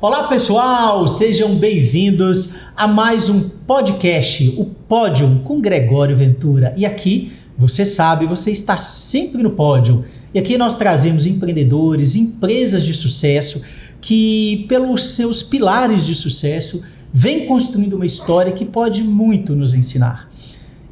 Olá pessoal, sejam bem-vindos a mais um podcast, o Pódio com Gregório Ventura. E aqui, você sabe, você está sempre no pódio. E aqui nós trazemos empreendedores, empresas de sucesso que, pelos seus pilares de sucesso, vêm construindo uma história que pode muito nos ensinar.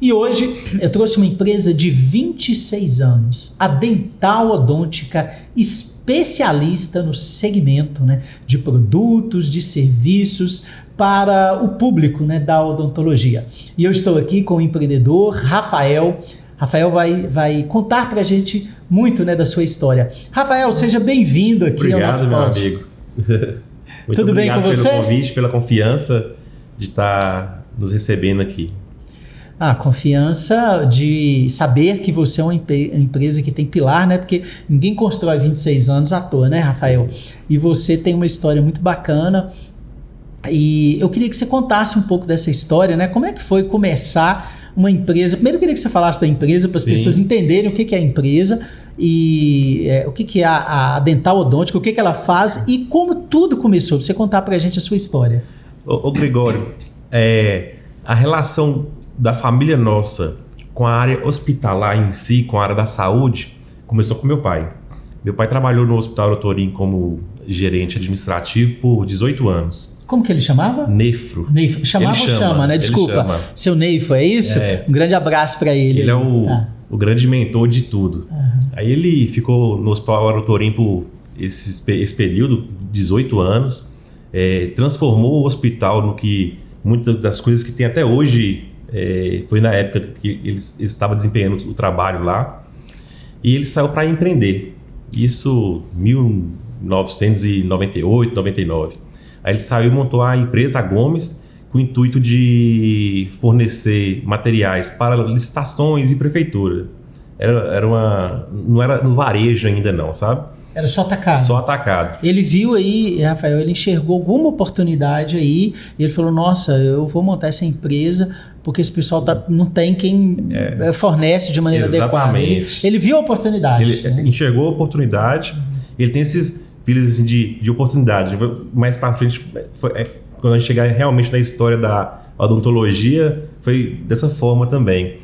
E hoje eu trouxe uma empresa de 26 anos, a Dental Odôntica, especialista no segmento, de produtos, de serviços para o público, da odontologia. E eu estou aqui com o empreendedor Rafael. Rafael vai contar para a gente muito da sua história. Rafael, seja bem-vindo aqui ao nosso Obrigado, pod. meu amigo. Muito Tudo bem com você? Pelo convite, pela confiança de estar nos recebendo aqui. A confiança de saber que você é uma empresa que tem pilar, Porque ninguém constrói 26 anos à toa, Rafael? Sim. E você tem uma história muito bacana. E eu queria que você contasse um pouco dessa história, Como é que foi começar uma empresa? Primeiro eu queria que você falasse da empresa para as pessoas entenderem o que é a empresa e o que é a Dental Odôntica, o que ela faz e como tudo começou. Pra você contar para a gente a sua história. Ô Gregório, a relação da família nossa com a área hospitalar em si, com a área da saúde, começou com meu pai. Meu pai trabalhou no Hospital Doutorim como gerente administrativo por 18 anos. Como que ele chamava? Nefro. Chamava ou chama, Desculpa. Chama. Seu Neifo, é isso? Um grande abraço para ele. Ele é o grande mentor de tudo. Uhum. Aí ele ficou no Hospital Doutorim por esse período, 18 anos, transformou o hospital no que muitas das coisas que tem até hoje. Foi na época que ele estava desempenhando o trabalho lá e ele saiu para empreender, isso 1998, 99. Aí ele saiu e montou a empresa Gomes com o intuito de fornecer materiais para licitações e prefeitura. Não era no varejo ainda não, sabe? Era só atacado? Só atacado. Ele viu aí, Rafael, ele enxergou alguma oportunidade aí e ele falou, nossa, eu vou montar essa empresa porque esse pessoal não tem quem fornece de maneira adequada. Ele viu a oportunidade. Ele enxergou a oportunidade, ele tem esses filhos assim, de oportunidade. Mais para frente, quando a gente chegar realmente na história da odontologia, foi dessa forma também.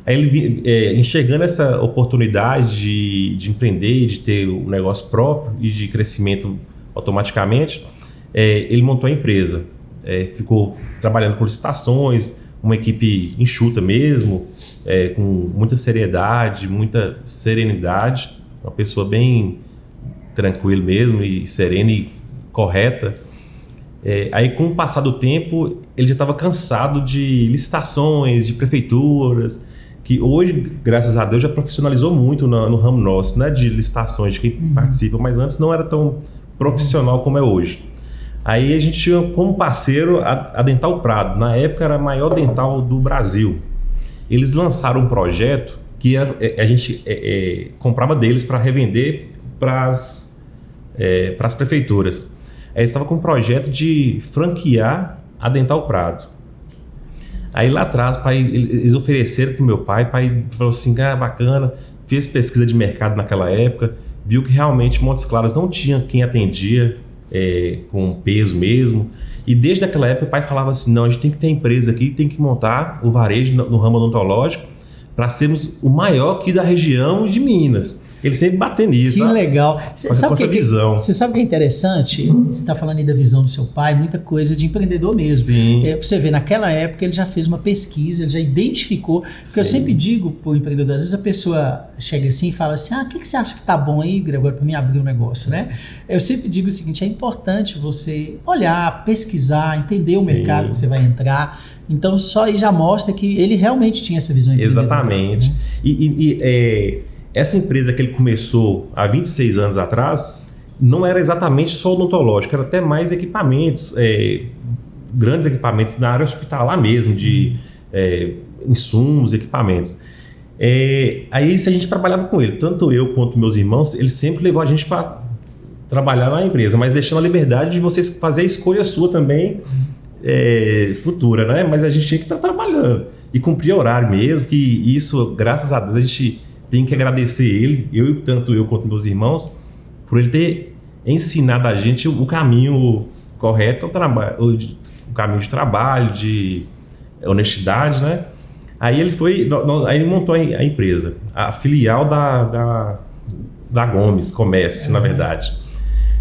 Aí ele, enxergando essa oportunidade de empreender, de ter um negócio próprio e de crescimento automaticamente, ele montou a empresa. Ficou trabalhando com licitações, uma equipe enxuta mesmo, com muita seriedade, muita serenidade, uma pessoa bem tranquila mesmo e serena e correta. Aí com o passar do tempo, ele já estava cansado de licitações, de prefeituras, que hoje, graças a Deus, já profissionalizou muito no ramo nosso, de licitações, de quem participa, mas antes não era tão profissional como é hoje. Aí a gente tinha como parceiro a Dental Prado, na época era a maior dental do Brasil. Eles lançaram um projeto que a gente comprava deles para revender para as prefeituras. Aí eles estavam com um projeto de franquear a Dental Prado. Aí lá atrás, eles ofereceram para o meu pai, falou assim, bacana, fez pesquisa de mercado naquela época, viu que realmente Montes Claros não tinha quem atendia com peso mesmo, e desde aquela época o pai falava assim, não, a gente tem que ter empresa aqui, tem que montar o varejo no ramo odontológico para sermos o maior aqui da região de Minas. Ele sempre bate nisso. Que legal. Com essa visão. Você sabe o que é interessante? Você está falando aí da visão do seu pai, muita coisa de empreendedor mesmo. Sim. Para você ver, naquela época ele já fez uma pesquisa, ele já identificou. Porque Sim. Eu sempre digo para o empreendedor, às vezes a pessoa chega assim e fala assim, o que você acha que tá bom aí, Gregório, para mim abrir um negócio, Eu sempre digo o seguinte, é importante você olhar, pesquisar, entender o mercado que você vai entrar. Então só aí já mostra que ele realmente tinha essa visão empreendedora. Exatamente. Essa empresa que ele começou há 26 anos atrás não era exatamente só odontológico, era até mais equipamentos, grandes equipamentos na área hospitalar mesmo, de insumos, equipamentos. Aí se a gente trabalhava com ele, tanto eu quanto meus irmãos, ele sempre levou a gente para trabalhar na empresa, mas deixando a liberdade de vocês fazer a escolha sua também futura, Mas a gente tinha que estar trabalhando e cumprir horário mesmo, que isso, graças a Deus, a gente tem que agradecer ele, tanto eu quanto meus irmãos, por ele ter ensinado a gente o caminho correto, que é o caminho de trabalho, de honestidade, né? Aí ele montou a empresa, a filial da Gomes Comércio, na verdade.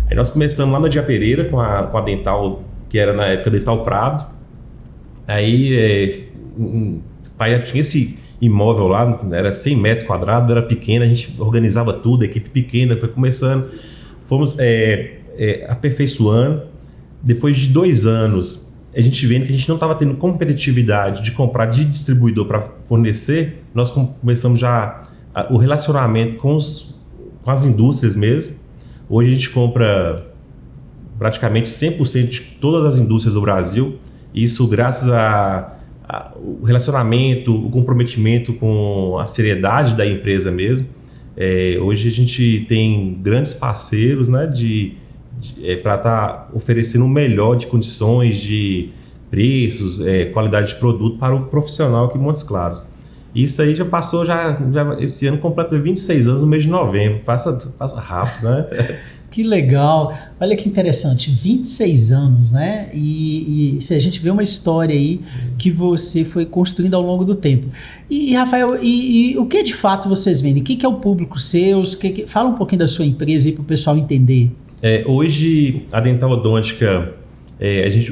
Aí nós começamos lá no Dia Pereira com a Dental, que era na época Dental Prado. Aí o pai tinha esse imóvel lá, era 100 metros quadrados, era pequeno, a gente organizava tudo, a equipe pequena, foi começando, fomos aperfeiçoando. Depois de 2 anos, a gente vendo que a gente não estava tendo competitividade de comprar de distribuidor para fornecer, nós começamos já o relacionamento com as indústrias mesmo. Hoje a gente compra praticamente 100% de todas as indústrias do Brasil, isso graças o relacionamento, o comprometimento com a seriedade da empresa mesmo. Hoje a gente tem grandes parceiros, né, para estar oferecendo o melhor de condições, de preços, qualidade de produto para o profissional aqui em Montes Claros. Isso aí já passou, já esse ano completa 26 anos no mês de novembro, passa rápido, né? Que legal, olha que interessante, 26 anos, né? E se a gente vê uma história aí que você foi construindo ao longo do tempo. E Rafael, e o que de fato vocês vendem? O que é o público seus? Fala um pouquinho da sua empresa aí para o pessoal entender. Hoje a Dental Odôntica,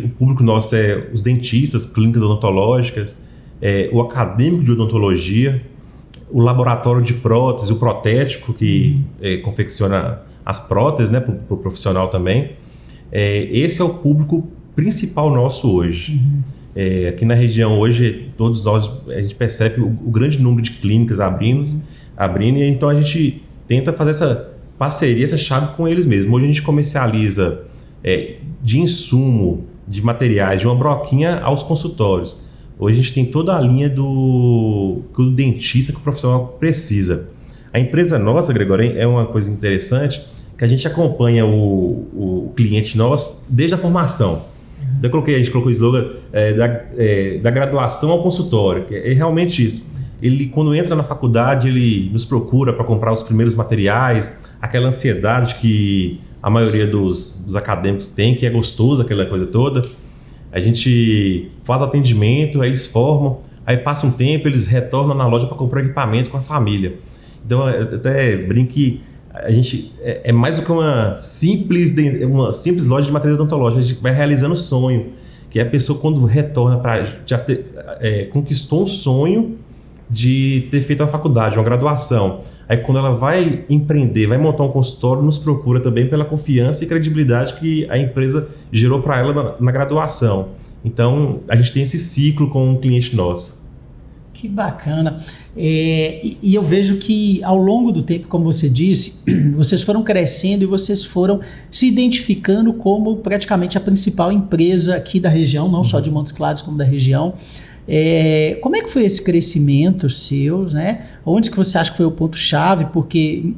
o público nosso é os dentistas, clínicas odontológicas, o acadêmico de odontologia, o laboratório de prótese, o protético que confecciona as próteses, né, para o profissional também. Esse é o público principal nosso hoje. Aqui na região hoje, todos nós, a gente percebe o grande número de clínicas abrindo, e então a gente tenta fazer essa parceria, essa chave com eles mesmos. Hoje a gente comercializa de insumo, de materiais, de uma broquinha aos consultórios. Hoje a gente tem toda a linha do dentista que o profissional precisa. A empresa nossa, Gregório, é uma coisa interessante, que a gente acompanha o cliente nosso desde a formação. Então a gente colocou o slogan da graduação ao consultório, que é realmente isso. Ele, quando entra na faculdade, ele nos procura para comprar os primeiros materiais, aquela ansiedade que a maioria dos acadêmicos tem, que é gostoso, aquela coisa toda. A gente faz atendimento, aí eles formam, aí passa um tempo, eles retornam na loja para comprar equipamento com a família. Então, eu até brinco que a gente é mais do que uma simples loja de material odontológico. A gente vai realizando o sonho, que é a pessoa quando retorna conquistou um sonho de ter feito uma faculdade, uma graduação. Aí quando ela vai empreender, vai montar um consultório, nos procura também pela confiança e credibilidade que a empresa gerou para ela na graduação. Então, a gente tem esse ciclo com um cliente nosso. Que bacana. E eu vejo que ao longo do tempo, como você disse, vocês foram crescendo e vocês foram se identificando como praticamente a principal empresa aqui da região, não só de Montes Claros, como da região. Como é que foi esse crescimento seu, né? Onde que você acha que foi o ponto-chave? Porque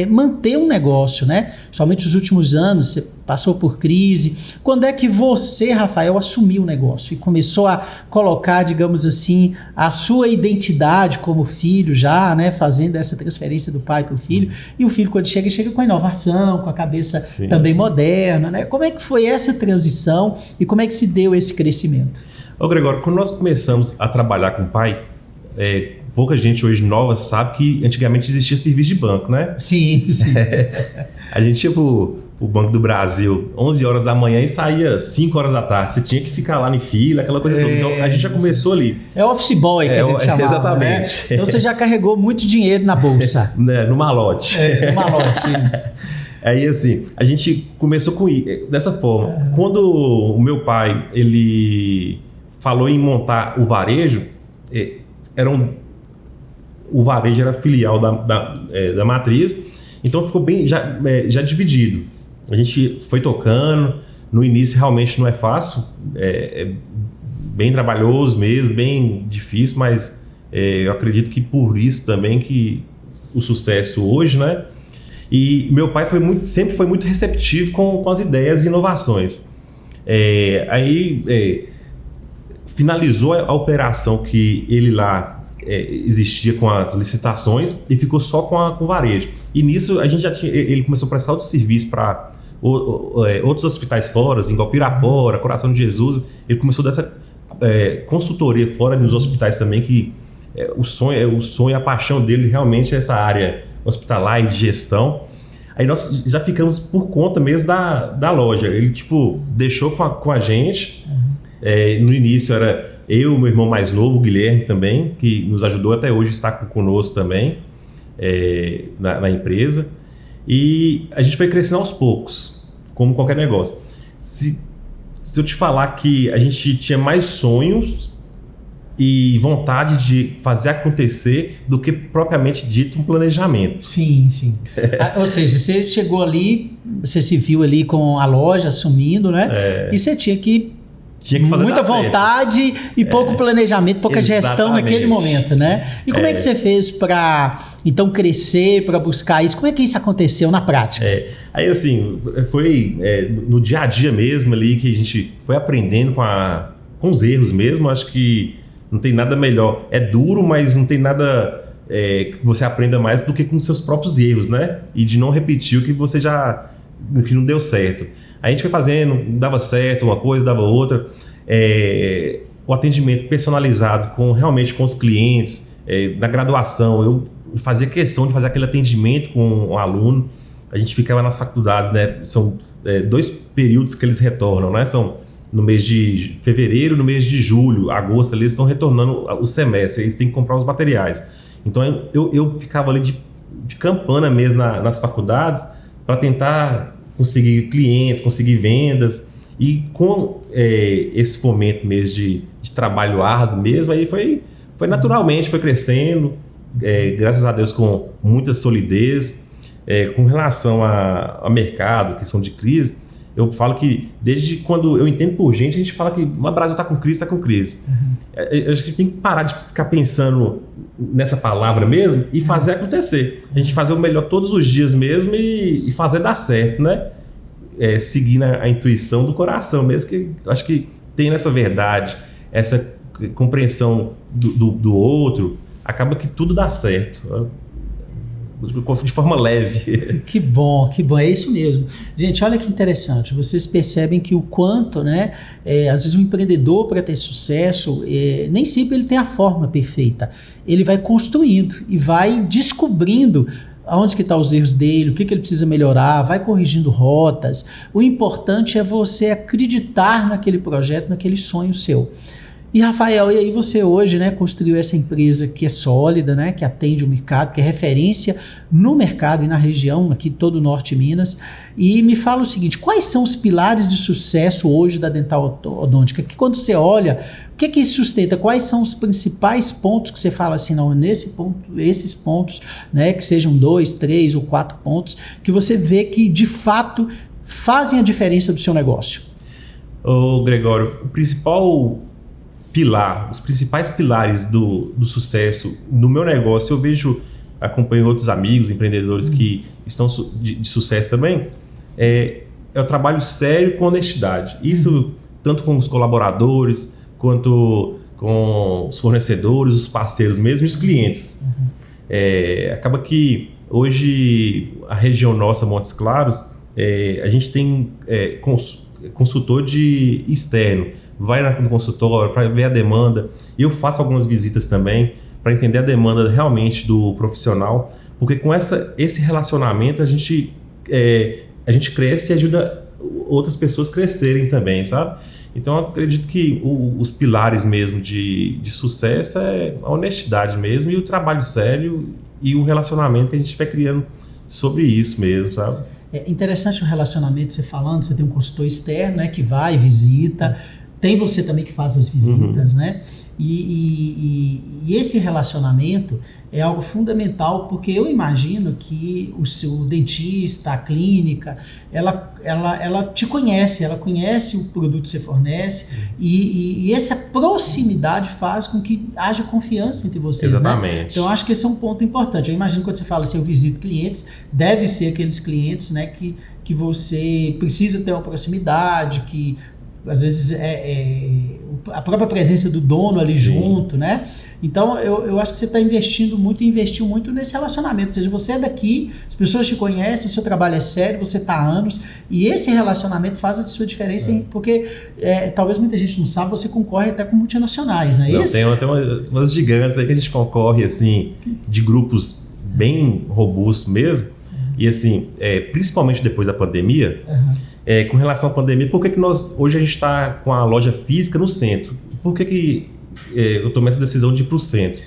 manter um negócio, né? Somente nos últimos anos, você passou por crise. Quando é que você, Rafael, assumiu o negócio e começou a colocar, digamos assim, a sua identidade como filho já, né? Fazendo essa transferência do pai para o filho. E o filho, quando chega com a inovação, com a cabeça Sim. também moderna, né? Como é que foi essa transição e como é que se deu esse crescimento? Ô Gregório, quando nós começamos a trabalhar com o pai, pouca gente hoje nova sabe que antigamente existia serviço de banco, né? Sim, sim. A gente ia pro Banco do Brasil 11 horas da manhã e saía 5 horas da tarde. Você tinha que ficar lá em fila, aquela coisa toda. Então a gente já começou ali. É office boy que a gente chamava, exatamente. Né? Então você já carregou muito dinheiro na bolsa. No malote. No malote, isso. Aí assim, a gente começou dessa forma. Quando o meu pai, ele falou em montar o varejo, o varejo era filial da matriz, então ficou bem já dividido. A gente foi tocando, no início realmente não é fácil, é bem trabalhoso mesmo, bem difícil, mas eu acredito que por isso também que o sucesso hoje, né? E meu pai sempre foi muito receptivo com as ideias e inovações. Finalizou a operação que ele lá existia com as licitações e ficou só com o varejo. E nisso a gente ele começou a prestar outro serviço para outros hospitais fora, igual Pirapora, Coração de Jesus. Ele começou dessa consultoria fora nos hospitais também, que o sonho, a paixão dele realmente é essa área hospitalar e de gestão. Aí nós já ficamos por conta mesmo da loja. Ele, deixou com a gente. No início era eu, meu irmão mais novo, o Guilherme também, que nos ajudou até hoje, está conosco também na empresa. E a gente foi crescendo aos poucos, como qualquer negócio. Se eu te falar que a gente tinha mais sonhos e vontade de fazer acontecer do que propriamente dito um planejamento. Sim. Ou seja, você chegou ali, você se viu ali com a loja assumindo, né? E você tinha que fazer muita vontade e pouco planejamento, pouca gestão naquele momento, né? E como é que você fez para, então, crescer, para buscar isso? Como é que isso aconteceu na prática? Aí, assim, foi no dia a dia mesmo ali que a gente foi aprendendo com os erros mesmo. Acho que não tem nada melhor. É duro, mas não tem nada que você aprenda mais do que com seus próprios erros, né? E de não repetir o que não deu certo. A gente foi fazendo, dava certo uma coisa, dava outra. O atendimento personalizado realmente com os clientes. Na graduação, eu fazia questão de fazer aquele atendimento com o aluno. A gente ficava nas faculdades, né? São 2 períodos que eles retornam, né? São no mês de fevereiro, no mês de julho, agosto, eles estão retornando o semestre, eles têm que comprar os materiais. Então eu ficava ali de campana mesmo nas faculdades para tentar conseguir clientes, conseguir vendas, e com esse fomento mesmo de trabalho árduo mesmo, aí foi naturalmente, foi crescendo, graças a Deus com muita solidez. Com relação a mercado, questão de crise, eu falo que desde quando eu entendo por gente, a gente fala que o Brasil está com crise, está com crise. Eu acho que tem que parar de ficar pensando nessa palavra mesmo e fazer acontecer. A gente fazer o melhor todos os dias mesmo e fazer dar certo, né? Seguir a intuição do coração mesmo, que eu acho que tem nessa verdade, essa compreensão do outro, acaba que tudo dá certo. De forma leve. Que bom, é isso mesmo. Gente, olha que interessante, vocês percebem que o quanto, né, às vezes um empreendedor, para ter sucesso, nem sempre ele tem a forma perfeita, ele vai construindo e vai descobrindo aonde que estão os erros dele, o que ele precisa melhorar, vai corrigindo rotas. O importante é você acreditar naquele projeto, naquele sonho seu. E Rafael, e aí você hoje, né, construiu essa empresa que é sólida, né, que atende o mercado, que é referência no mercado e na região, aqui todo o norte de Minas. E me fala o seguinte, quais são os pilares de sucesso hoje da Dental Odontica? Que quando você olha, o que sustenta? Quais são os principais pontos que você fala assim, não, nesse ponto, esses pontos, né, que sejam 2, 3 ou 4 pontos, que você vê que de fato fazem a diferença do seu negócio? Ô Gregório, o principal os principais pilares do sucesso no meu negócio, acompanho outros amigos, empreendedores que estão de sucesso também, é o trabalho sério com honestidade. Isso tanto com os colaboradores, quanto com os fornecedores, os parceiros mesmo e os clientes. Acaba que hoje a região nossa, Montes Claros, a gente tem consultor externo, vai no consultório para ver a demanda. Eu faço algumas visitas também para entender a demanda realmente do profissional, porque com esse relacionamento a gente cresce e ajuda outras pessoas a crescerem também, sabe? Então eu acredito que os pilares mesmo de sucesso é a honestidade mesmo e o trabalho sério e o relacionamento que a gente vai criando sobre isso mesmo, sabe? É interessante o relacionamento, você falando, você tem um consultor externo, né, que vai, visita, tem você também que faz as visitas, né? E esse relacionamento é algo fundamental, porque eu imagino que o seu dentista, a clínica, ela te conhece, ela conhece o produto que você fornece e essa proximidade faz com que haja confiança entre vocês. Exatamente. Né? Então, eu acho que esse é um ponto importante. Eu imagino que quando você fala assim, eu visito clientes, deve ser aqueles clientes, né, que você precisa ter uma proximidade, que às vezes a própria presença do dono ali Sim. junto, né? Então, eu acho que você está investiu muito nesse relacionamento. Ou seja, você é daqui, as pessoas te conhecem, o seu trabalho é sério, você está há anos, e esse relacionamento faz a sua diferença, porque talvez muita gente não sabe, você concorre até com multinacionais, não é isso? Tem umas gigantes aí que a gente concorre, assim, de grupos bem robustos mesmo, e assim, principalmente depois da pandemia, com relação à pandemia, por que hoje a gente está com a loja física no centro? Por que eu tomei essa decisão de ir para o centro?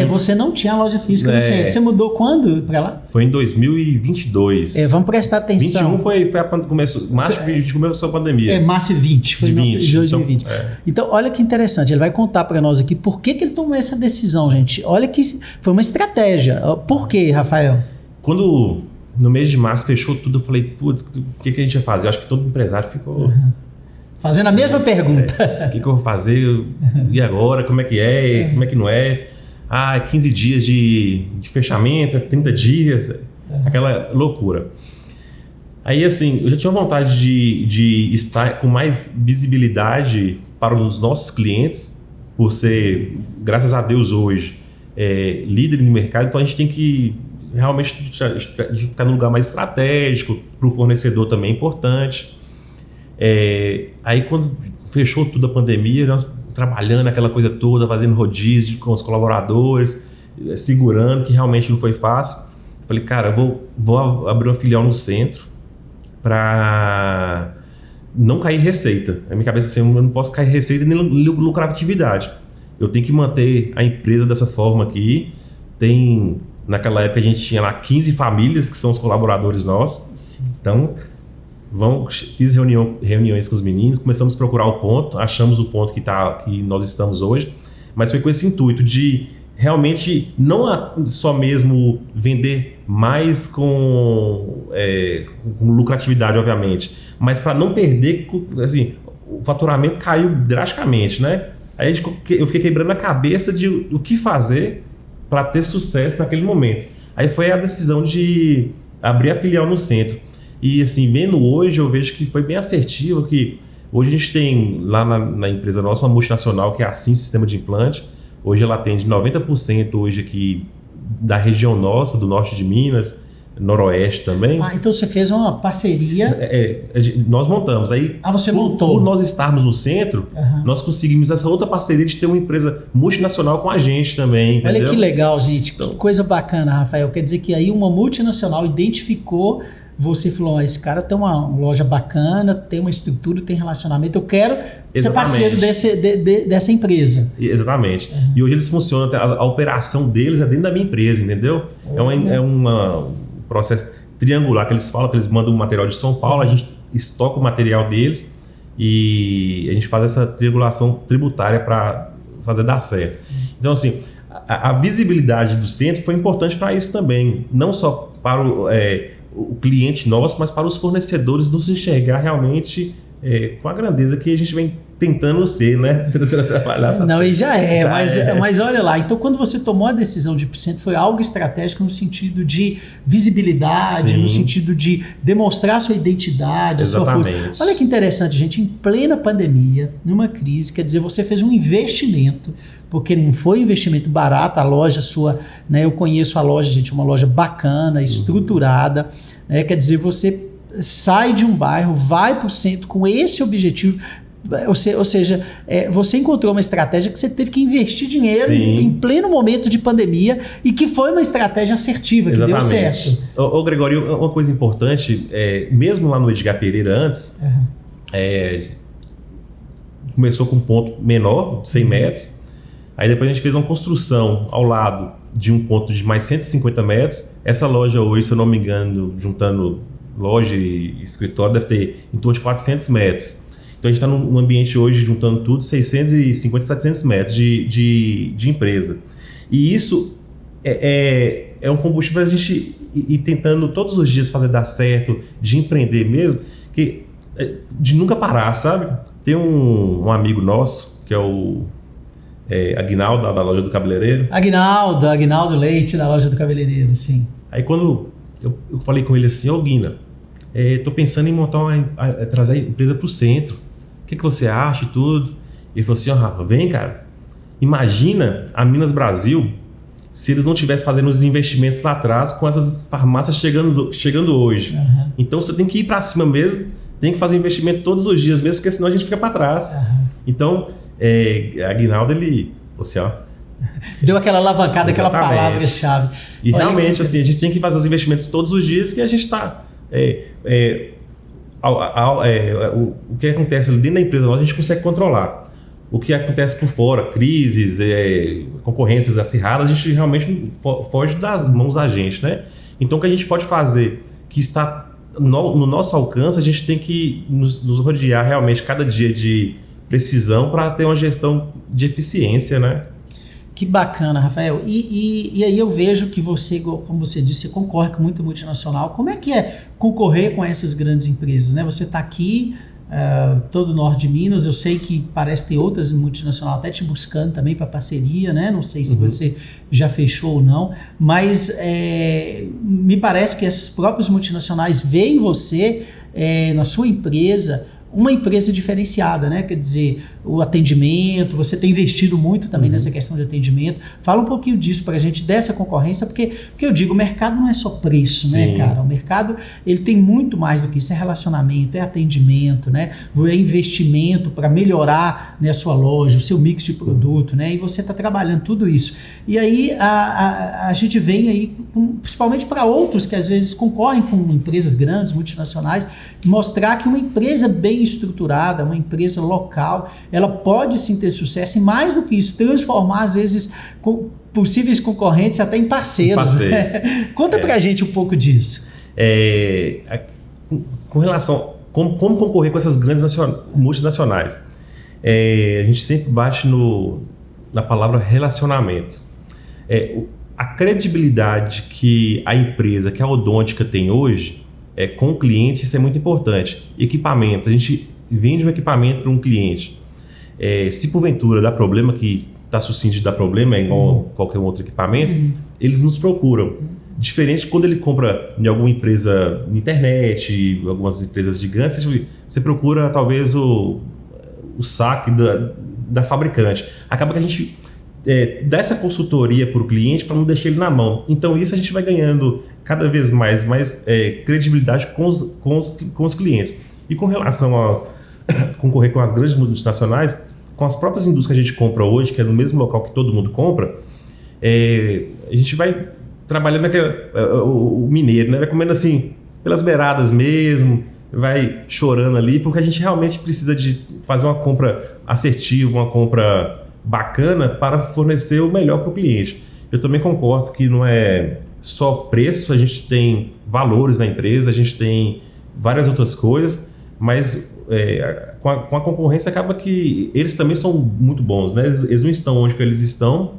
Você não tinha loja física no centro. Você mudou quando para lá? Foi em 2022. Vamos prestar atenção. 21 foi março de 20 começou a pandemia. Março 20, foi de 2020. Então, olha que interessante, ele vai contar para nós aqui por que ele tomou essa decisão, gente. Olha que foi uma estratégia. Por quê, Rafael? Quando no mês de março fechou tudo, eu falei, putz, o que a gente ia fazer? Eu acho que todo empresário ficou... Fazendo a mesma pergunta. O que eu vou fazer? E agora? Como é que é? Como é que não é? 15 dias de fechamento, 30 dias, aquela loucura. Aí, assim, eu já tinha vontade de estar com mais visibilidade para os nossos clientes, por ser, graças a Deus, hoje, líder no mercado, então a gente tem que realmente ficar num lugar mais estratégico, para o fornecedor também é importante. Aí quando fechou tudo a pandemia, nós trabalhando aquela coisa toda, fazendo rodízio com os colaboradores, segurando, que realmente não foi fácil. Falei, cara, eu vou abrir uma filial no centro para não cair receita. Na minha cabeça assim, eu não posso cair receita nem lucratividade. Eu tenho que manter a empresa dessa forma aqui. Naquela época a gente tinha lá 15 famílias que são os colaboradores nossos. Sim. Então, fiz reuniões com os meninos, começamos a procurar o ponto, achamos o ponto que nós estamos hoje, mas foi com esse intuito de realmente não só mesmo vender mais com lucratividade, obviamente, mas para não perder, assim, o faturamento caiu drasticamente, né? Aí eu fiquei quebrando a cabeça do que fazer para ter sucesso naquele momento. Aí foi a decisão de abrir a filial no centro. E assim, vendo hoje, eu vejo que foi bem assertivo, que hoje a gente tem lá na empresa nossa uma multinacional que é a Assim Sistema de Implante. Hoje ela atende 90% hoje aqui da região nossa, do norte de Minas, noroeste também. Então você fez uma parceria. Nós montamos. Aí, você montou. Por nós estarmos no centro, nós conseguimos essa outra parceria de ter uma empresa multinacional com a gente também, entendeu? Olha que legal, gente. Que coisa bacana, Rafael. Quer dizer que aí uma multinacional identificou, você falou, esse cara tem uma loja bacana, tem uma estrutura, tem relacionamento, eu quero ser parceiro dessa empresa. Exatamente. E hoje eles funcionam, a operação deles é dentro da minha empresa, entendeu? É um processo triangular que eles falam, que eles mandam o material de São Paulo, a gente estoca o material deles e a gente faz essa triangulação tributária para fazer dar certo. Então, assim, a visibilidade do centro foi importante para isso também, não só para o cliente nosso, mas para os fornecedores nos enxergar realmente com a grandeza que a gente vem tentando ser, né? Trabalhar. Não, e já é, mas olha lá, então quando você tomou a decisão de ir para o centro, foi algo estratégico no sentido de visibilidade, no sentido de demonstrar a sua identidade, a sua força. Olha que interessante, gente, em plena pandemia, numa crise, quer dizer, você fez um investimento, porque não foi um investimento barato, a loja sua, né? Eu conheço a loja, gente, uma loja bacana, estruturada, né? Quer dizer, você sai de um bairro, vai para o centro com esse objetivo. Ou seja, você encontrou uma estratégia que você teve que investir dinheiro em pleno momento de pandemia e que foi uma estratégia assertiva, que deu certo. Ô Gregório, uma coisa importante, mesmo lá no Edgar Pereira antes, começou com um ponto menor, 100 metros, aí depois a gente fez uma construção ao lado de um ponto de mais 150 metros. Essa loja hoje, se eu não me engano, juntando loja e escritório, deve ter em torno de 400 metros. Então a gente está num ambiente hoje, juntando tudo, 650, 700 metros de empresa. E isso é um combustível para a gente ir tentando todos os dias fazer dar certo, de empreender mesmo, de nunca parar, sabe? Tem um amigo nosso, que é o Aguinaldo, da loja do cabeleireiro. Aguinaldo Leite, da loja do cabeleireiro, sim. Aí quando eu falei com ele assim, ô Guina, estou pensando em trazer a empresa para o centro. O que você acha e tudo? Ele falou assim, Rafa, vem, cara, imagina a Minas Brasil se eles não estivessem fazendo os investimentos lá atrás com essas farmácias chegando hoje. Uhum. Então você tem que ir para cima mesmo, tem que fazer investimento todos os dias mesmo, porque senão a gente fica para trás. Uhum. Então, Aguinaldo, ele, assim, ó, deu aquela alavancada, aquela palavra-chave. E olha, realmente, assim, a gente tem que fazer os investimentos todos os dias que a gente está... o que acontece ali dentro da empresa, a gente consegue controlar. O que acontece por fora, crises, concorrências acirradas, a gente realmente foge das mãos da gente, né? Então, o que a gente pode fazer, que está no nosso alcance, a gente tem que nos rodear realmente cada dia de precisão para ter uma gestão de eficiência, né? Que bacana, Rafael. E aí eu vejo que você, como você disse, você concorre com muito multinacional. Como é que é concorrer com essas grandes empresas, né? Você está aqui, todo o norte de Minas, eu sei que parece ter outras multinacionais até te buscando também para parceria, né? Não sei se você já fechou ou não, mas me parece que essas próprias multinacionais veem você, na sua empresa, uma empresa diferenciada, né? Quer dizer, o atendimento, você tem investido muito também nessa questão de atendimento. Fala um pouquinho disso para a gente, dessa concorrência, porque eu digo, o mercado não é só preço, Sim. né, cara? O mercado, ele tem muito mais do que isso, é relacionamento, é atendimento, né? É investimento para melhorar, né, a sua loja, o seu mix de produto, né? E você está trabalhando tudo isso. E aí a gente vem aí, principalmente para outros que às vezes concorrem com empresas grandes, multinacionais, mostrar que uma empresa bem estruturada, uma empresa local, ela pode sim ter sucesso e mais do que isso, transformar às vezes possíveis concorrentes até em parceiros. Né? Conta pra gente um pouco disso. Com relação a como concorrer com essas grandes multinacionais, a gente sempre bate na palavra relacionamento. A credibilidade que a empresa, que a Odontica tem hoje, com o cliente, isso é muito importante. Equipamentos, a gente vende um equipamento para um cliente. Se porventura dá problema, que está sucinto de dar problema, é igual qualquer outro equipamento, eles nos procuram. Diferente quando ele compra em alguma empresa na internet, algumas empresas gigantes, você procura talvez o saque da fabricante. Acaba que a gente dá essa consultoria para o cliente para não deixar ele na mão. Então isso a gente vai ganhando cada vez mais credibilidade com os clientes. E com relação a concorrer com as grandes multinacionais, com as próprias indústrias que a gente compra hoje, que é no mesmo local que todo mundo compra, a gente vai trabalhando o mineiro, né? Vai comendo assim, pelas beiradas mesmo, vai chorando ali, porque a gente realmente precisa de fazer uma compra assertiva, uma compra bacana para fornecer o melhor para o cliente. Eu também concordo que não é só preço, a gente tem valores na empresa, a gente tem várias outras coisas, mas com a concorrência acaba que eles também são muito bons, né? Eles não estão onde eles estão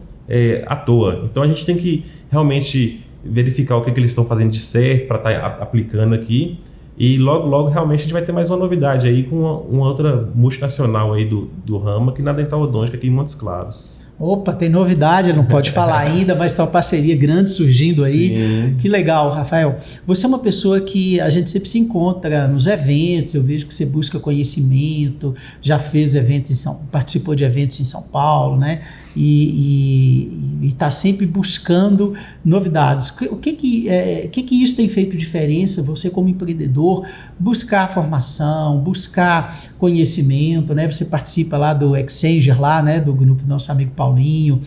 à toa. Então a gente tem que realmente verificar o que eles estão fazendo de certo para estar aplicando aqui. E logo realmente a gente vai ter mais uma novidade aí com uma outra multinacional aí do ramo aqui na Dental Odontica, aqui em Montes Claros. Opa, tem novidade, não pode falar ainda, mas tem uma parceria grande surgindo aí. Sim. Que legal, Rafael. Você é uma pessoa que a gente sempre se encontra nos eventos, eu vejo que você busca conhecimento, já fez eventos participou de eventos em São Paulo, né? E está sempre buscando novidades. O que isso tem feito diferença, você como empreendedor, buscar formação, buscar conhecimento, né? Você participa lá do Exchanger, lá, né? Do grupo do nosso amigo Paulinho,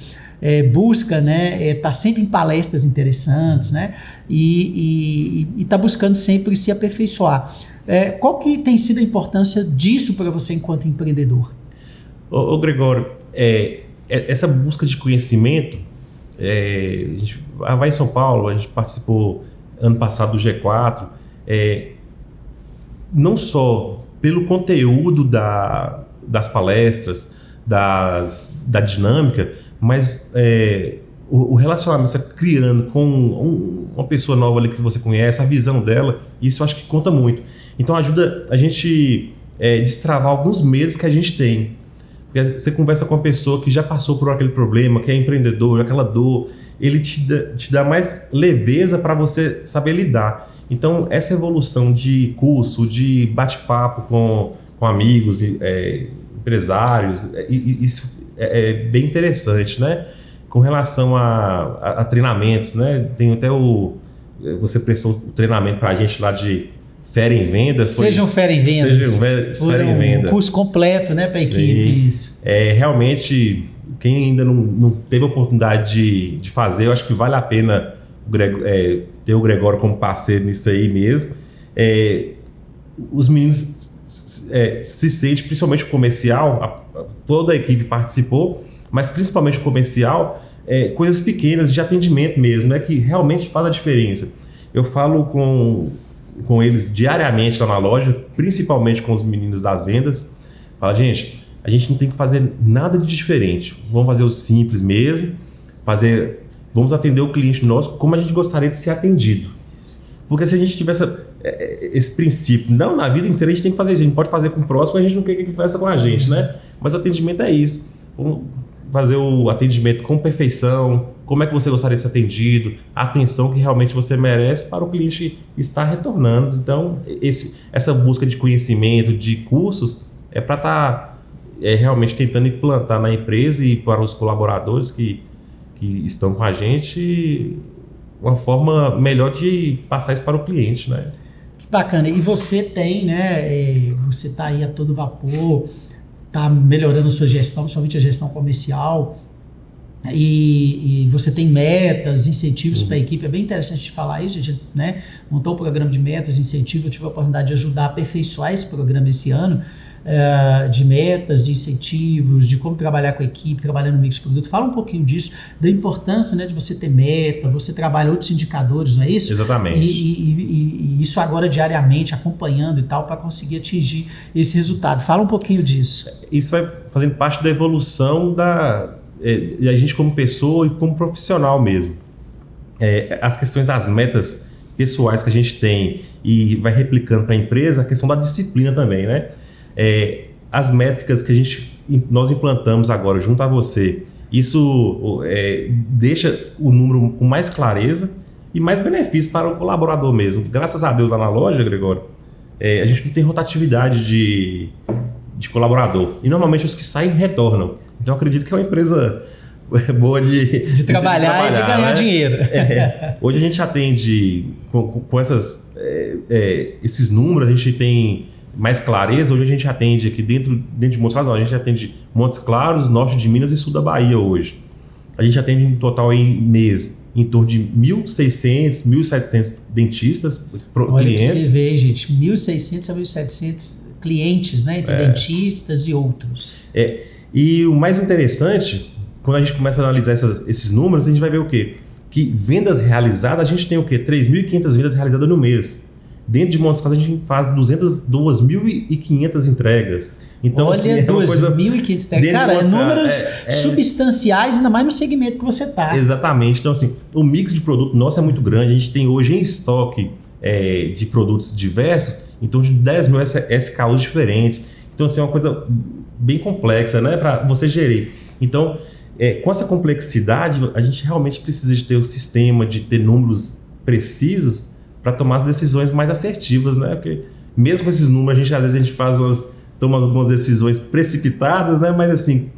busca, né? Tá sempre em palestras interessantes, né? E está buscando sempre se aperfeiçoar. Qual que tem sido a importância disso para você enquanto empreendedor? Ô Gregório, essa busca de conhecimento, a gente vai em São Paulo, a gente participou ano passado do G4, não só pelo conteúdo das palestras, da dinâmica, mas o relacionamento que você está criando com uma pessoa nova ali que você conhece, a visão dela, isso eu acho que conta muito. Então ajuda a gente destravar alguns medos que a gente tem. Porque você conversa com uma pessoa que já passou por aquele problema, que é empreendedor, aquela dor, ele te dá mais leveza para você saber lidar. Então, essa evolução de curso, de bate-papo com amigos, empresários, e isso é bem interessante, né? Com relação a treinamentos, né? Tem até você prestou o treinamento para a gente lá de Fera em Vendas. Sejam Fera em Vendas. Fera em Vendas. Um curso completo, né, para a equipe. Isso. Realmente, quem ainda não teve a oportunidade de fazer, eu acho que vale a pena ter o Gregório como parceiro nisso aí mesmo. Os meninos se sentem, principalmente o comercial, toda a equipe participou, mas principalmente o comercial, coisas pequenas de atendimento mesmo, né, que realmente faz a diferença. Eu falo com eles diariamente lá na loja, principalmente com os meninos das vendas. Fala, gente, a gente não tem que fazer nada de diferente. Vamos fazer o simples mesmo, vamos atender o cliente nosso como a gente gostaria de ser atendido. Porque se a gente tivesse esse princípio, não, na vida inteira a gente tem que fazer isso, a gente pode fazer com o próximo, a gente não quer que faça com a gente, né? Mas o atendimento é isso. Vamos fazer o atendimento com perfeição, como é que você gostaria de ser atendido, a atenção que realmente você merece para o cliente estar retornando. Então, essa busca de conhecimento, de cursos, é para estar realmente tentando implantar na empresa e para os colaboradores que estão com a gente uma forma melhor de passar isso para o cliente, né? Que bacana. E você tem, né? Você está aí a todo vapor, está melhorando a sua gestão, principalmente a gestão comercial, e você tem metas, incentivos para a equipe. É bem interessante de falar isso. A gente, né, montou um programa de metas, incentivos. Eu tive a oportunidade de ajudar a aperfeiçoar esse programa esse ano, de metas, de incentivos, de como trabalhar com a equipe, trabalhar no mix de produto. Fala um pouquinho disso, da importância, né, de você ter meta, você trabalha outros indicadores, não é isso? Exatamente. E isso agora diariamente, acompanhando e tal, para conseguir atingir esse resultado. Fala um pouquinho disso. Isso vai fazendo parte da evolução da gente como pessoa e como profissional mesmo. As questões das metas pessoais que a gente tem e vai replicando para a empresa, a questão da disciplina também, né? As métricas que nós implantamos agora junto a você, isso deixa o número com mais clareza e mais benefício para o colaborador mesmo. Graças a Deus lá na loja, Gregório, a gente não tem rotatividade de colaborador. E normalmente os que saem retornam. Então eu acredito que é uma empresa boa de trabalhar e de ganhar, né? Dinheiro. Hoje a gente atende com esses números, a gente tem mais clareza. Hoje a gente atende aqui dentro de Montes Claros, a gente atende Montes Claros, norte de Minas e sul da Bahia hoje. A gente atende em total em mês em torno de 1.600, 1.700 dentistas, clientes. Olha, você vê, gente, 1.600 a 1.700 clientes, né, entre dentistas e outros. E o mais interessante, quando a gente começa a analisar esses números, a gente vai ver o quê? Que vendas realizadas, a gente tem o quê? 3.500 vendas realizadas no mês. Dentro de Montes Claros a gente faz 2.500 entregas. Então, olha, assim, é uma coisa... 2.500 entregas. Cara, números substanciais, ainda mais no segmento que você está. Exatamente. Então, assim, o mix de produto nosso é muito grande. A gente tem hoje em estoque de produtos diversos, então de 10 mil SKUs diferentes. Então, assim, é uma coisa bem complexa, né, para você gerir. Então, com essa complexidade, a gente realmente precisa de ter um sistema, de ter números precisos para tomar as decisões mais assertivas, né? Porque mesmo com esses números, às vezes a gente toma algumas decisões precipitadas, né? Mas assim,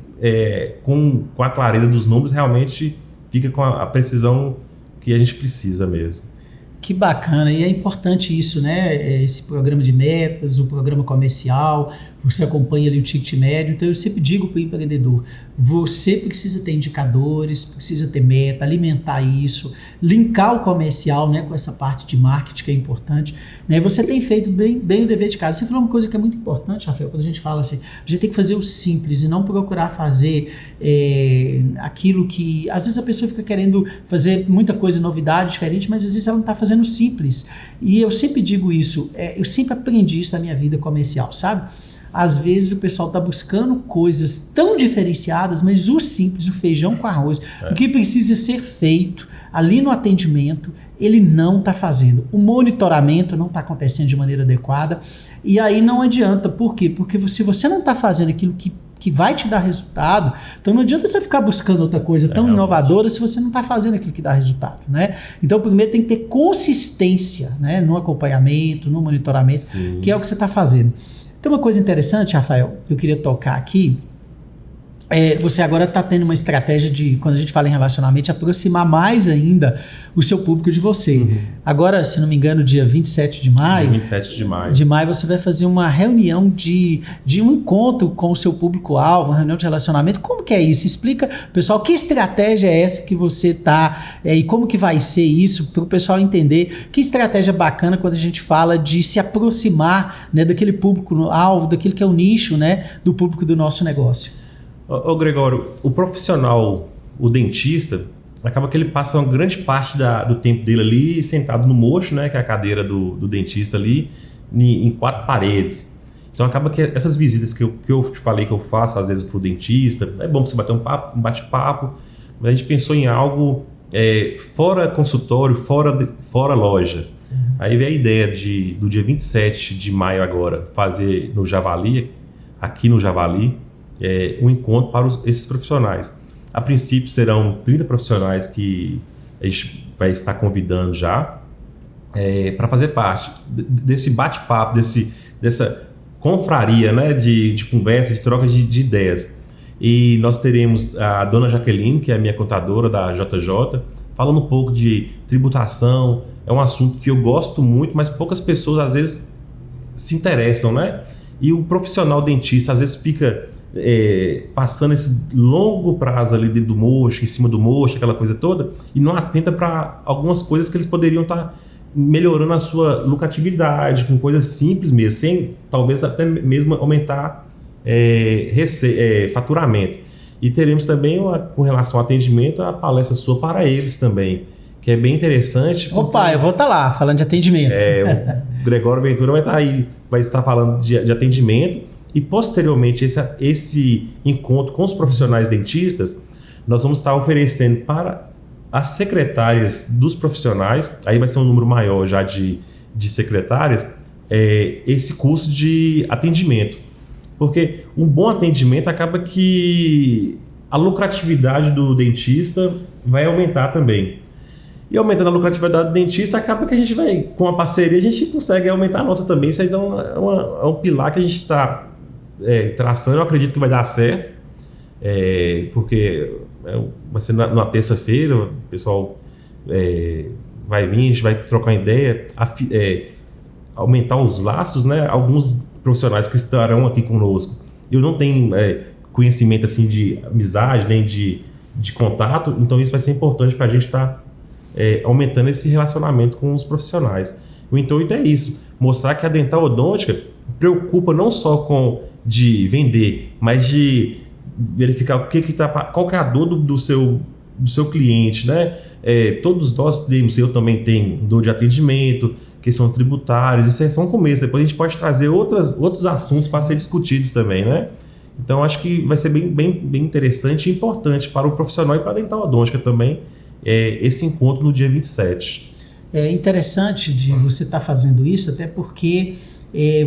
com a clareza dos números, realmente fica com a precisão que a gente precisa mesmo. Que bacana, e é importante isso, né? Esse programa de metas, o programa comercial, você acompanha ali o ticket médio. Então eu sempre digo para o empreendedor, você precisa ter indicadores, precisa ter meta, alimentar isso, linkar o comercial, né, com essa parte de marketing que é importante, né? Você tem feito bem o dever de casa. Você falou uma coisa que é muito importante, Rafael, quando a gente fala assim, a gente tem que fazer o simples e não procurar fazer aquilo que... Às vezes a pessoa fica querendo fazer muita coisa, novidade, diferente, mas às vezes ela não está fazendo simples. E eu sempre digo isso, eu sempre aprendi isso na minha vida comercial, sabe? Às vezes o pessoal está buscando coisas tão diferenciadas, mas o simples, o feijão com arroz, o que precisa ser feito ali no atendimento, ele não está fazendo. O monitoramento não está acontecendo de maneira adequada, e aí não adianta. Por quê? Porque se você não está fazendo aquilo que vai te dar resultado, então não adianta você ficar buscando outra coisa tão inovadora se você não está fazendo aquilo que dá resultado, né? Então, primeiro tem que ter consistência, né, no acompanhamento, no monitoramento, que é o que você está fazendo. Tem uma coisa interessante, Rafael, que eu queria tocar aqui. Você agora está tendo uma estratégia de, quando a gente fala em relacionamento, aproximar mais ainda o seu público de você. Uhum. Agora, se não me engano, dia 27 de maio... 27 de maio. Você vai fazer uma reunião de um encontro com o seu público-alvo, uma reunião de relacionamento. Como que é isso? Explica, pessoal, que estratégia é essa que você está... e como que vai ser isso, para o pessoal entender que estratégia bacana quando a gente fala de se aproximar, né, daquele público-alvo, daquele que é o nicho, né, do público do nosso negócio. Ô Gregório, o profissional, o dentista, acaba que ele passa uma grande parte do tempo dele ali sentado no mocho, né, que é a cadeira do dentista ali, em 4 paredes. Então acaba que essas visitas que eu te falei que eu faço às vezes para o dentista, é bom você bater um bate-papo, mas a gente pensou em algo fora consultório, fora loja. Aí veio a ideia do dia 27 de maio agora, fazer no Javali, aqui no Javali, um encontro para esses profissionais. A princípio serão 30 profissionais que a gente vai estar convidando já para fazer parte desse bate-papo, dessa confraria, né, de conversa, de troca de ideias. E nós teremos a dona Jaqueline, que é a minha contadora da JJ, falando um pouco de tributação. É um assunto que eu gosto muito, mas poucas pessoas às vezes se interessam, né? E o profissional dentista às vezes fica passando esse longo prazo ali dentro do mocho, em cima do mocho, aquela coisa toda, e não atenta para algumas coisas que eles poderiam estar melhorando a sua lucratividade, com coisas simples mesmo, sem talvez até mesmo aumentar faturamento. E teremos também, com relação ao atendimento, a palestra sua para eles também, que é bem interessante. Opa, eu vou estar lá falando de atendimento. O Gregório Ventura vai estar falando de atendimento. E posteriormente esse encontro com os profissionais dentistas, nós vamos estar oferecendo para as secretárias dos profissionais, aí vai ser um número maior já de secretárias, esse curso de atendimento. Porque um bom atendimento acaba que a lucratividade do dentista vai aumentar também. E aumentando a lucratividade do dentista, acaba que a gente vai, com a parceria, a gente consegue aumentar a nossa também. Isso aí é um pilar que a gente está traçando. Eu acredito que vai dar certo, porque vai ser na terça-feira, o pessoal vai vir, a gente vai trocar uma ideia, aumentar os laços, né? Alguns profissionais que estarão aqui conosco, eu não tenho conhecimento assim de amizade, nem de contato, então isso vai ser importante para a gente estar aumentando esse relacionamento com os profissionais. O intuito é isso, mostrar que a dental odôntica preocupa não só de vender, mas de verificar qual que é a dor do seu cliente, né? Todos nós temos, eu também tenho dor de atendimento, questão tributários, isso é só um começo, depois a gente pode trazer outros assuntos para ser discutidos também, né? Então acho que vai ser bem interessante e importante para o profissional e para a dental odôntica também, esse encontro no dia 27. É interessante de você estar fazendo isso, até porque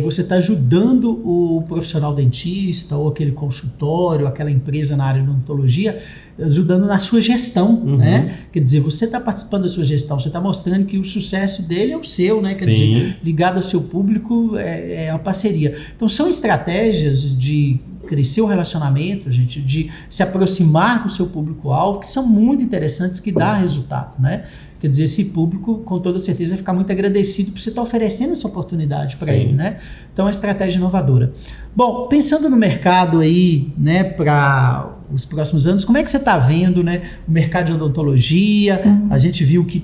você está ajudando o profissional dentista ou aquele consultório, aquela empresa na área de odontologia, ajudando na sua gestão, né? Quer dizer, você está participando da sua gestão, você está mostrando que o sucesso dele é o seu, né? Quer dizer, ligado ao seu público, é uma parceria. Então, são estratégias de crescer o relacionamento, gente, de se aproximar do seu público-alvo, que são muito interessantes, que dá resultado, né? Quer dizer, esse público, com toda certeza, vai ficar muito agradecido por você estar oferecendo essa oportunidade para ele, né? Então, é uma estratégia inovadora. Bom, pensando no mercado aí, né, para os próximos anos, como é que você está vendo, né, o mercado de odontologia? A gente viu que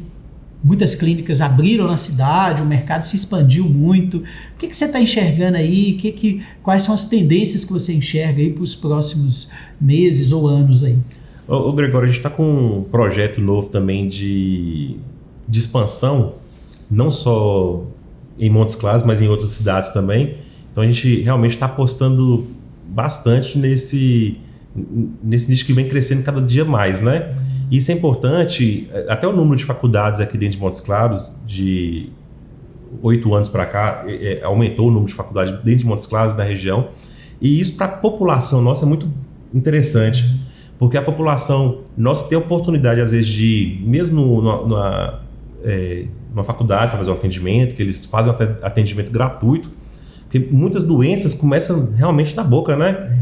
muitas clínicas abriram na cidade, o mercado se expandiu muito. O que você está enxergando aí? Quais são as tendências que você enxerga aí para os próximos meses ou anos aí? Ô Gregório, a gente está com um projeto novo também de expansão, não só em Montes Claros, mas em outras cidades também. Então a gente realmente está apostando bastante nesse nicho que vem crescendo cada dia mais, né? Isso é importante, até o número de faculdades aqui dentro de Montes Claros, de 8 anos para cá, aumentou o número de faculdades dentro de Montes Claros, na região. E isso para a população nossa é muito interessante. Porque a população nossa tem a oportunidade, às vezes, de, mesmo numa faculdade, para fazer um atendimento, que eles fazem um atendimento gratuito, porque Porque muitas doenças começam realmente na boca, né?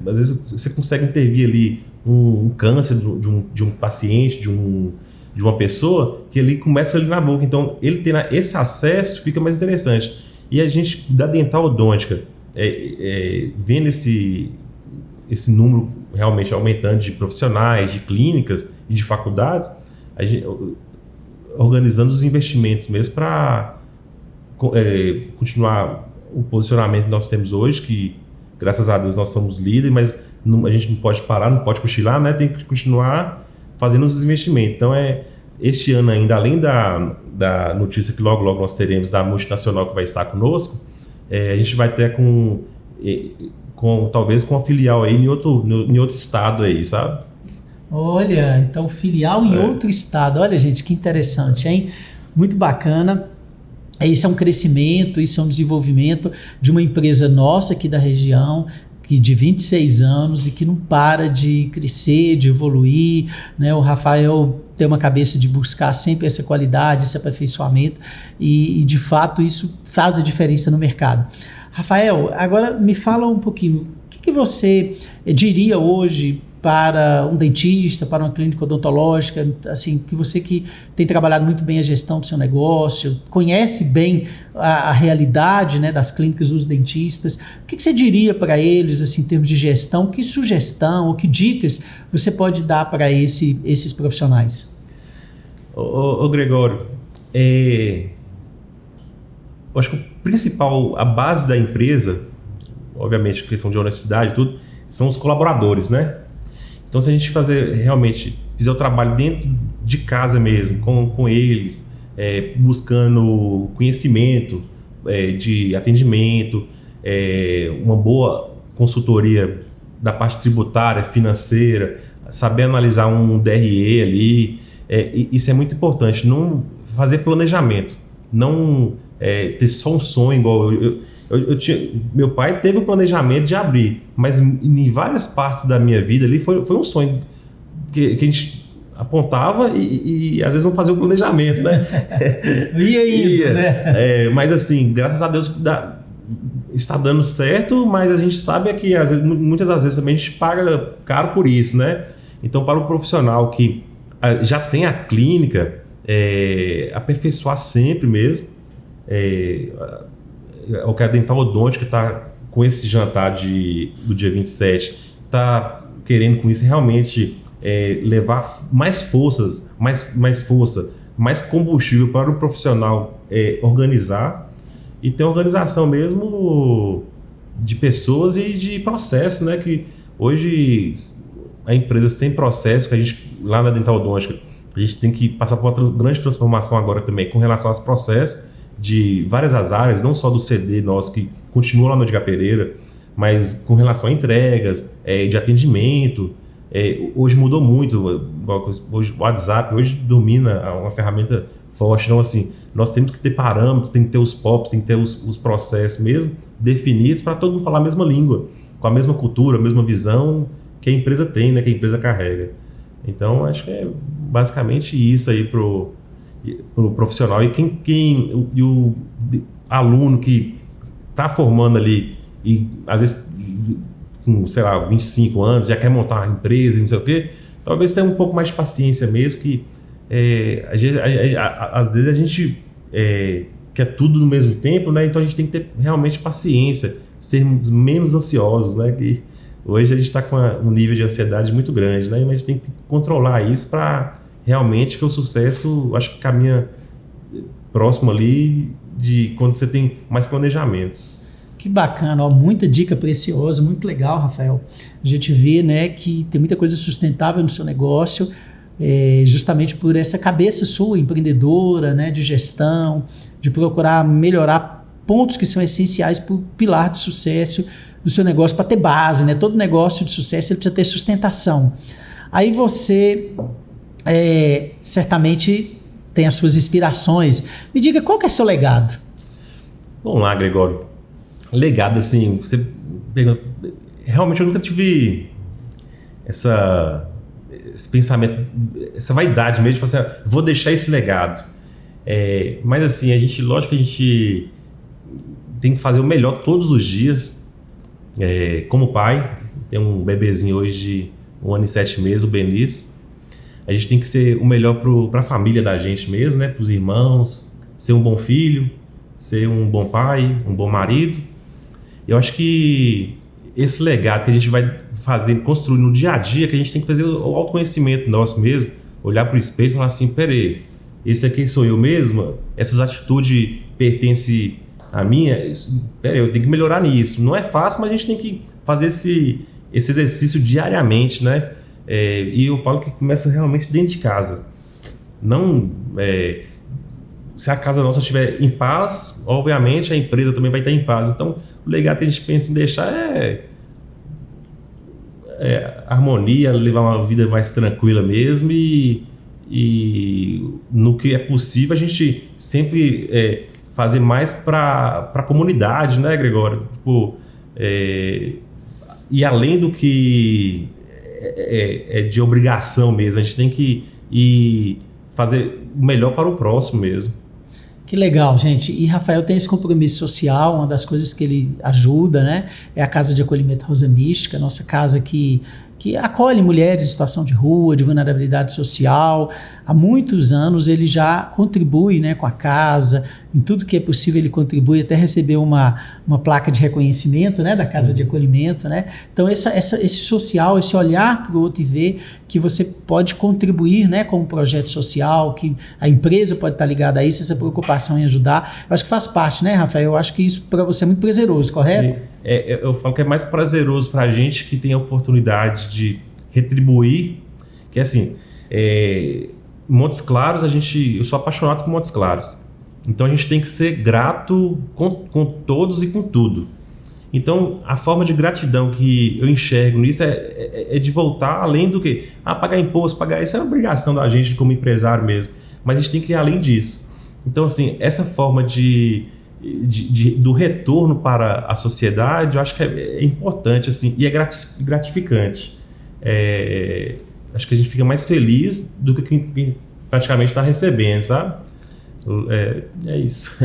Às vezes você consegue intervir ali um câncer de um paciente, de uma pessoa, que ele começa ali na boca. Então, ele tendo esse acesso fica mais interessante. E a gente, da dental odôntica, vendo esse número realmente aumentando de profissionais, de clínicas e de faculdades, a gente, organizando os investimentos mesmo para continuar o posicionamento que nós temos hoje, que graças a Deus nós somos líderes, mas a gente não pode parar, não pode cochilar, né? Tem que continuar fazendo os investimentos. Então, este ano ainda, além da notícia que logo nós teremos da multinacional que vai estar conosco, a gente vai ter talvez com a filial aí em outro estado aí, sabe? Olha, então filial em outro estado. Olha, gente, que interessante, hein? Muito bacana. Isso é um crescimento, isso é um desenvolvimento de uma empresa nossa aqui da região, que de 26 anos e que não para de crescer, de evoluir, né? O Rafael tem uma cabeça de buscar sempre essa qualidade, esse aperfeiçoamento e de fato isso faz a diferença no mercado. Rafael, agora me fala um pouquinho, o que você diria hoje para um dentista, para uma clínica odontológica, assim, que você que tem trabalhado muito bem a gestão do seu negócio, conhece bem a realidade, né, das clínicas dos dentistas, o que você diria para eles, assim, em termos de gestão, que sugestão ou que dicas você pode dar para esses profissionais? Ô Gregório, eu acho que a base da empresa, obviamente questão de honestidade e tudo, são os colaboradores, né? Então, se a gente fizer o trabalho dentro de casa mesmo, com eles, buscando conhecimento de atendimento, uma boa consultoria da parte tributária, financeira, saber analisar um DRE ali, isso é muito importante, não fazer planejamento, não ter só um sonho igual meu pai teve o planejamento de abrir, mas em várias partes da minha vida ali foi um sonho que a gente apontava e às vezes não fazia o planejamento, né? Ia, né? Mas assim, graças a Deus está dando certo, mas a gente sabe que muitas das vezes também a gente paga caro por isso, né? Então, para o profissional que já tem a clínica, aperfeiçoar sempre mesmo, o que a Dental Odôntica está com esse jantar do dia 27, está querendo com isso realmente levar mais força, mais combustível para o profissional organizar e ter organização mesmo de pessoas e de processo, né? Que hoje a empresa sem processo, que a gente lá na Dental Odôntica, a gente tem que passar por uma grande transformação agora também com relação aos processos de várias as áreas, não só do CD nosso que continua lá no Edgar Pereira, mas com relação a entregas, de atendimento. Hoje mudou muito, hoje o WhatsApp hoje domina uma ferramenta forte. Então, assim, nós temos que ter parâmetros, tem que ter os POPs, tem que ter os processos mesmo definidos para todo mundo falar a mesma língua, com a mesma cultura, a mesma visão que a empresa tem, né, que a empresa carrega. Então, acho que é basicamente isso aí pro profissional. E o aluno que está formando ali e às vezes com, sei lá, 25 anos, já quer montar uma empresa e não sei o quê, talvez tenha um pouco mais de paciência mesmo, que às vezes a gente quer tudo no mesmo tempo, né? Então a gente tem que ter realmente paciência, sermos menos ansiosos, né? Que hoje a gente está com um nível de ansiedade muito grande, né? Mas a gente tem que controlar isso para realmente que o sucesso, acho que caminha próximo ali de quando você tem mais planejamentos. Que bacana, ó, muita dica preciosa, muito legal, Rafael. A gente vê, né, que tem muita coisa sustentável no seu negócio, justamente por essa cabeça sua, empreendedora, né, de gestão, de procurar melhorar pontos que são essenciais para o pilar de sucesso do seu negócio, para ter base, né? Todo negócio de sucesso ele precisa ter sustentação. Aí você certamente tem as suas inspirações. Me diga, qual que é seu legado? Vamos lá, Gregório. Legado, assim, realmente eu nunca tive esse pensamento, essa vaidade mesmo de falar assim, vou deixar esse legado. Mas assim, lógico que a gente tem que fazer o melhor todos os dias. Como pai, tem um bebezinho hoje de 1 ano e 7 meses, o Benício. A gente tem que ser o melhor para a família da gente mesmo, né? Para os irmãos, ser um bom filho, ser um bom pai, um bom marido. Eu acho que esse legado que a gente vai fazer, construir no dia a dia, que a gente tem que fazer o autoconhecimento nosso mesmo, olhar para o espelho e falar assim, peraí, esse aqui sou eu mesmo? Essas atitudes pertencem a mim? Peraí, eu tenho que melhorar nisso. Não é fácil, mas a gente tem que fazer esse exercício diariamente, né? E eu falo que começa realmente dentro de casa. Não... se a casa nossa estiver em paz, obviamente a empresa também vai estar em paz. Então, o legado que a gente pensa em deixar harmonia, levar uma vida mais tranquila mesmo e no que é possível a gente sempre fazer mais para a comunidade, né, Gregório? Tipo, e além do que é de obrigação mesmo, a gente tem que ir fazer o melhor para o próximo mesmo. Que legal, gente. E Rafael tem esse compromisso social, uma das coisas que ele ajuda, né? É a Casa de Acolhimento Rosa Mística, nossa casa que acolhe mulheres em situação de rua, de vulnerabilidade social. Há muitos anos ele já contribui, né, com a casa, em tudo que é possível ele contribui, até recebeu uma placa de reconhecimento, né, da Casa de Acolhimento, né? Então esse social, esse olhar para o outro e ver que você pode contribuir, né, com um projeto social, que a empresa pode estar ligada a isso, essa preocupação em ajudar, eu acho que faz parte, né, Rafael? Eu acho que isso para você é muito prazeroso, correto? Sim. Eu falo que é mais prazeroso para a gente que tem a oportunidade de retribuir, que é assim, Montes Claros, eu sou apaixonado por Montes Claros, então a gente tem que ser grato com todos e com tudo. Então a forma de gratidão que eu enxergo nisso é de voltar além do que pagar imposto, pagar isso é uma obrigação da gente como empresário mesmo, mas a gente tem que ir além disso. Então assim, essa forma do retorno para a sociedade, eu acho que é importante assim, e é gratificante. Acho que a gente fica mais feliz do que quem praticamente está recebendo, sabe? É isso.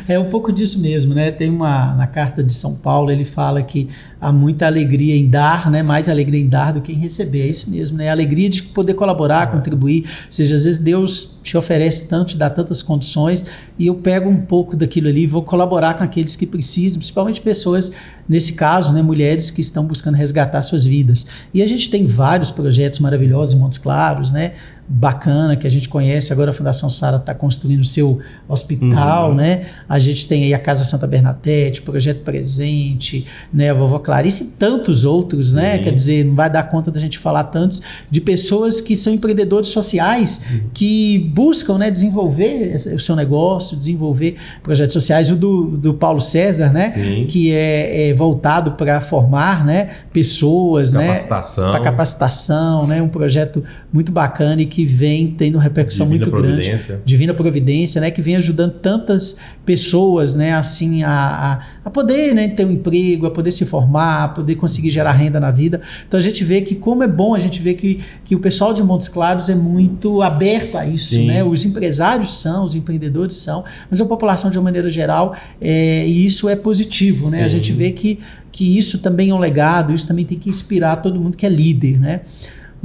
É um pouco disso mesmo, né? Tem na Carta de São Paulo, ele fala que há muita alegria em dar, né? Mais alegria em dar do que em receber. É isso mesmo, né? A alegria de poder colaborar, contribuir. Ou seja, às vezes Deus te oferece tanto, te dá tantas condições, e eu pego um pouco daquilo ali e vou colaborar com aqueles que precisam, principalmente pessoas, nesse caso, né, mulheres que estão buscando resgatar suas vidas. E a gente tem vários projetos maravilhosos em Montes Claros, né? Bacana, que a gente conhece. Agora a Fundação Sara está construindo o seu hospital, né? A gente tem aí a Casa Santa Bernadette, o Projeto Presente, né? A Vovó Clarice e tantos outros, sim, né? Quer dizer, não vai dar conta da gente falar tantos, de pessoas que são empreendedores sociais, que buscam, né, desenvolver o seu negócio, desenvolver projetos sociais. O do Paulo César, né? Sim. Que é voltado para formar, né, pessoas, capacitação, né? Para capacitação, né? Um projeto muito bacana e que vem tendo repercussão muito grande. Divina Providência, né, que vem ajudando tantas pessoas, né, assim, a poder, né, ter um emprego, a poder se formar, a poder conseguir gerar renda na vida. Então a gente vê que como é bom, a gente vê que o pessoal de Montes Claros é muito aberto a isso, sim, né? Os empresários são, os empreendedores são, mas a população de uma maneira geral, e isso é positivo, né? Sim. A gente vê que isso também é um legado, isso também tem que inspirar todo mundo que é líder, né?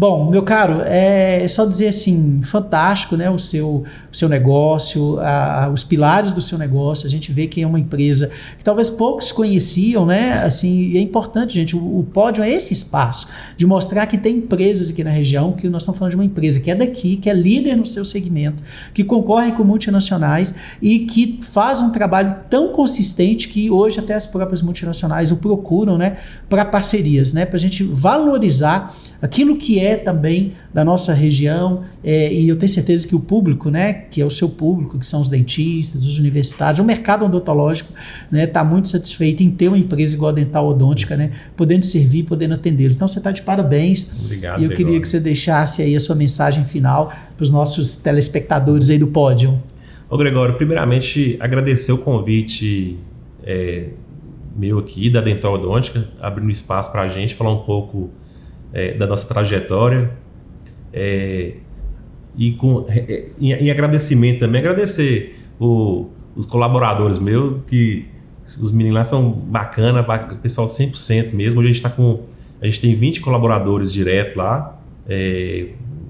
Bom, meu caro, é só dizer assim, fantástico, né, o seu negócio, os pilares do seu negócio. A gente vê que é uma empresa que talvez poucos conheciam, né, assim, e é importante, gente, o Pódio é esse espaço de mostrar que tem empresas aqui na região, que nós estamos falando de uma empresa que é daqui, que é líder no seu segmento, que concorre com multinacionais e que faz um trabalho tão consistente que hoje até as próprias multinacionais o procuram, né, para parcerias, né, para a gente valorizar aquilo que é também da nossa região, e eu tenho certeza que o público, né, que é o seu público, que são os dentistas, os universitários, o mercado odontológico, né, está muito satisfeito em ter uma empresa igual a Dental Odontica, né, podendo servir, podendo atendê-los. Então você está de parabéns. Obrigado. E eu queria que você deixasse aí a sua mensagem final para os nossos telespectadores aí do Pódio. Ô Gregório, primeiramente agradecer o convite meu aqui da Dental Odontica, abrindo espaço para a gente falar um pouco da nossa trajetória, em agradecimento também, agradecer os colaboradores meus que Os meninos lá são bacana, pessoal 100% mesmo. Hoje a gente tem 20 colaboradores direto lá,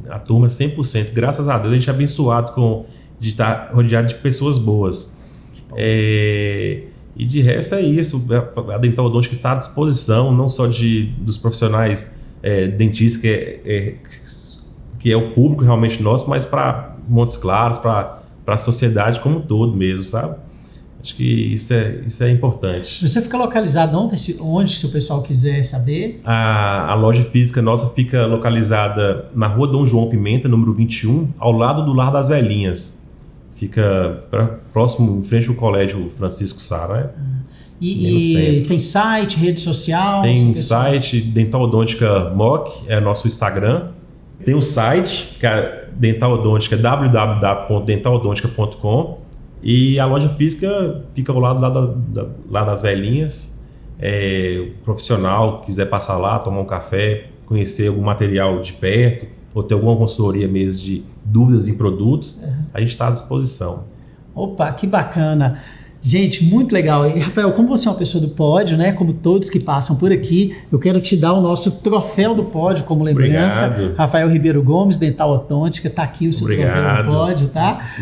a turma é 100%. Graças a Deus a gente é abençoado de estar rodeado de pessoas boas. E de resto é isso, a Dental Odontica está à disposição, não só dos profissionais dentistas, que é o público realmente nosso, mas para Montes Claros, para a sociedade como um todo mesmo, sabe? Acho que isso é importante. Você fica localizado onde, se o pessoal quiser saber? A loja física nossa fica localizada na Rua Dom João Pimenta, número 21, ao lado do Lar das Velhinhas. Fica próximo, em frente ao Colégio Francisco Sá, né? E tem site, rede social? Tem site, Dental Odontica MOC, é nosso Instagram. Tem o site, que é Dental Odontica, www.dentalodontica.com. E a loja física fica ao lado lá das Velhinhas. O profissional que quiser passar lá, tomar um café, conhecer algum material de perto, ou ter alguma consultoria mesmo de dúvidas em produtos, a gente está à disposição. Opa, que bacana! Gente, muito legal. E, Rafael, como você é uma pessoa do pódio, né? Como todos que passam por aqui, eu quero te dar o nosso troféu do pódio como lembrança. Obrigado. Rafael Ribeiro Gomes, Dental Odontica, tá aqui o seu troféu do pódio, tá?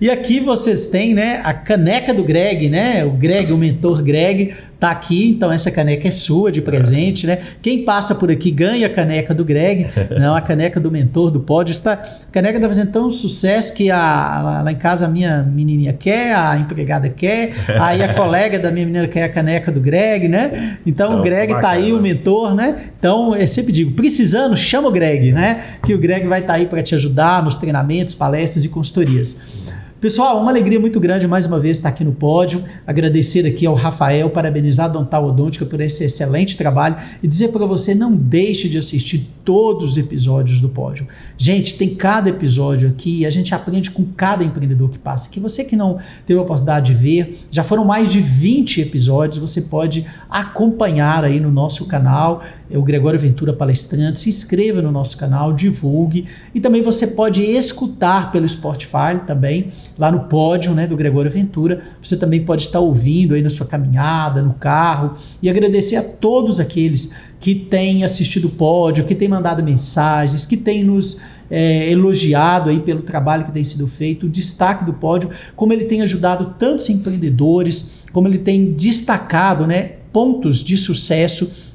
E aqui vocês têm, né, a caneca do Greg, né? O Greg, o mentor Greg, tá aqui, então essa caneca é sua de presente, né? Quem passa por aqui ganha a caneca do Greg, não a caneca do mentor do pódio. A caneca está fazendo tão sucesso que lá em casa a minha menininha quer, a empregada quer, aí a colega da minha menina quer a caneca do Greg, né? Então o Greg tá aí, o mentor, né? Então eu sempre digo, precisando, chama o Greg, né? Que o Greg vai estar aí para te ajudar nos treinamentos, palestras e consultorias. Pessoal, uma alegria muito grande mais uma vez estar aqui no pódio, agradecer aqui ao Rafael, parabenizar a Dental Odontica por esse excelente trabalho e dizer para você, não deixe de assistir todos os episódios do pódio. Gente, tem cada episódio aqui e a gente aprende com cada empreendedor que passa. Que você que não teve a oportunidade de ver, já foram mais de 20 episódios, você pode acompanhar aí no nosso canal, o Gregório Ventura Palestrante, se inscreva no nosso canal, divulgue e também você pode escutar pelo Spotify também, lá no pódio, né, do Gregório Ventura. Você também pode estar ouvindo aí na sua caminhada, no carro, e agradecer a todos aqueles que têm assistido o pódio, que têm mandado mensagens, que têm nos elogiado aí pelo trabalho que tem sido feito, o destaque do pódio, como ele tem ajudado tantos empreendedores, como ele tem destacado, né, pontos de sucesso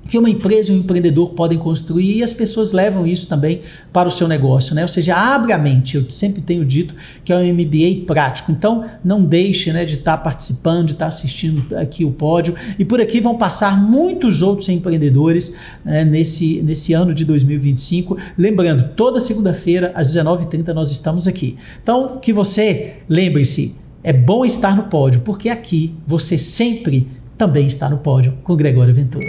que uma empresa e um empreendedor podem construir e as pessoas levam isso também para o seu negócio, né? Ou seja, abre a mente. Eu sempre tenho dito que é um MBA prático. Então, não deixe, né, de estar participando, de estar assistindo aqui o pódio. E por aqui vão passar muitos outros empreendedores, né, nesse ano de 2025. Lembrando, toda segunda-feira, às 19h30, nós estamos aqui. Então, que você lembre-se, é bom estar no pódio, porque aqui você sempre também está no pódio com Gregório Ventura.